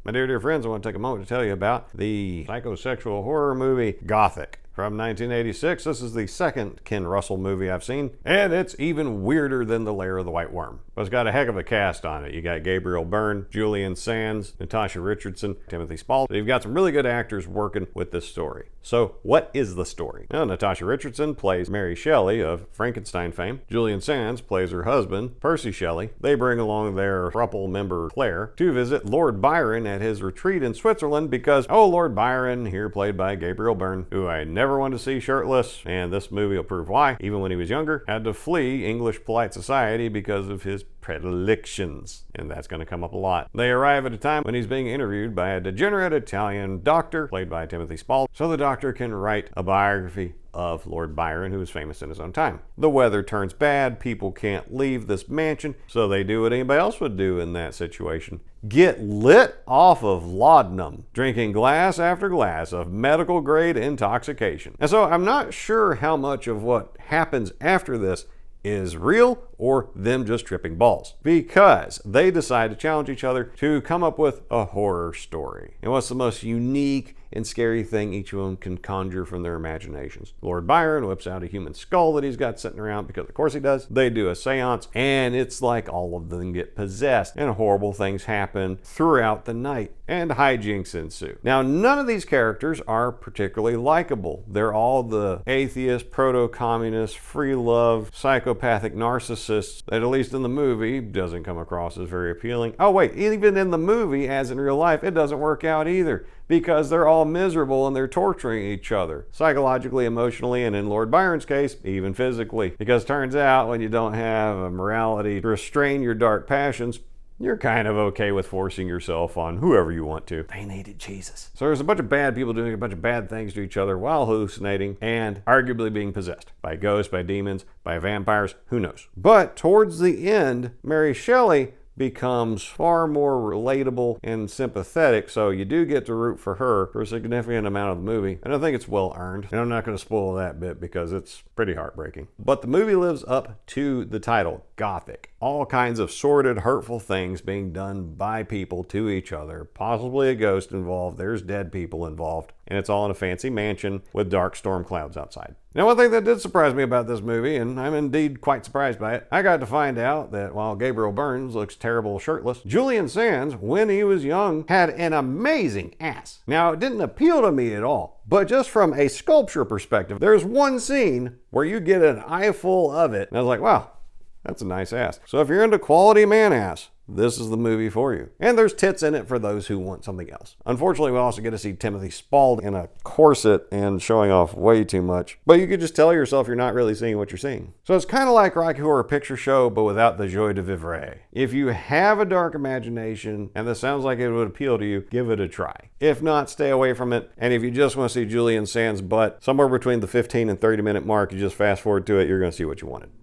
My dear friends, I want to take a moment to tell you about the psychosexual horror movie Gothic. From 1986, this is the second Ken Russell movie I've seen, and it's even weirder than The Lair of the White Worm. But it's got a heck of a cast on it. You got Gabriel Byrne, Julian Sands, Natasha Richardson, Timothy Spall. So you've got some really good actors working with this story. So what is the story? Well, Natasha Richardson plays Mary Shelley of Frankenstein fame. Julian Sands plays her husband, Percy Shelley. They bring along their throuple member, Claire, to visit Lord Byron at his retreat in Switzerland because, Lord Byron, here played by Gabriel Byrne, who I never wanted to see shirtless, and this movie will prove why, even when he was younger, had to flee English polite society because of his predilections, and that's going to come up a lot. They arrive at a time when he's being interviewed by a degenerate Italian doctor, played by Timothy Spall, so the doctor can write a biography of Lord Byron, who was famous in his own time. The weather turns bad, people can't leave this mansion, so they do what anybody else would do in that situation. Get lit off of laudanum, drinking glass after glass of medical grade intoxication. And so I'm not sure how much of what happens after this is real or them just tripping balls, because they decide to challenge each other to come up with a horror story. And what's the most unique and scary thing each of them can conjure from their imaginations? Lord Byron whips out a human skull that he's got sitting around, because of course he does. They do a seance, and it's like all of them get possessed, and horrible things happen throughout the night, and hijinks ensue. Now, none of these characters are particularly likable. They're all the atheist, proto-communist, free love, psychopathic narcissists that, at least in the movie, doesn't come across as very appealing. Oh wait, even in the movie, as in real life, it doesn't work out either, because they're all miserable and they're torturing each other, psychologically, emotionally, and in Lord Byron's case, even physically. Because turns out when you don't have a morality to restrain your dark passions, you're kind of okay with forcing yourself on whoever you want to. They needed Jesus. So there's a bunch of bad people doing a bunch of bad things to each other while hallucinating and arguably being possessed by ghosts, by demons, by vampires, who knows. But towards the end, Mary Shelley becomes far more relatable and sympathetic, so you do get to root for her for a significant amount of the movie, and I think it's well earned. And I'm not going to spoil that bit because it's pretty heartbreaking. But the movie lives up to the title, Gothic. All kinds of sordid, hurtful things being done by people to each other, possibly a ghost involved, there's dead people involved, and it's all in a fancy mansion with dark storm clouds outside. Now, one thing that did surprise me about this movie, and I'm indeed quite surprised by it, I got to find out that while Gabriel Byrne looks terrible shirtless, Julian Sands, when he was young, had an amazing ass. Now, it didn't appeal to me at all, but just from a sculpture perspective, there's one scene where you get an eyeful of it, and I was like, wow, that's a nice ass. So if you're into quality man ass, this is the movie for you. And there's tits in it for those who want something else. Unfortunately, we also get to see Timothy Spall in a corset and showing off way too much. But you could just tell yourself you're not really seeing what you're seeing. So it's kind of like Rocky Horror Picture Show, but without the joie de vivre. If you have a dark imagination and this sounds like it would appeal to you, give it a try. If not, stay away from it. And if you just want to see Julian Sands' butt, somewhere between the 15 and 30 minute mark, you just fast forward to it, you're going to see what you wanted.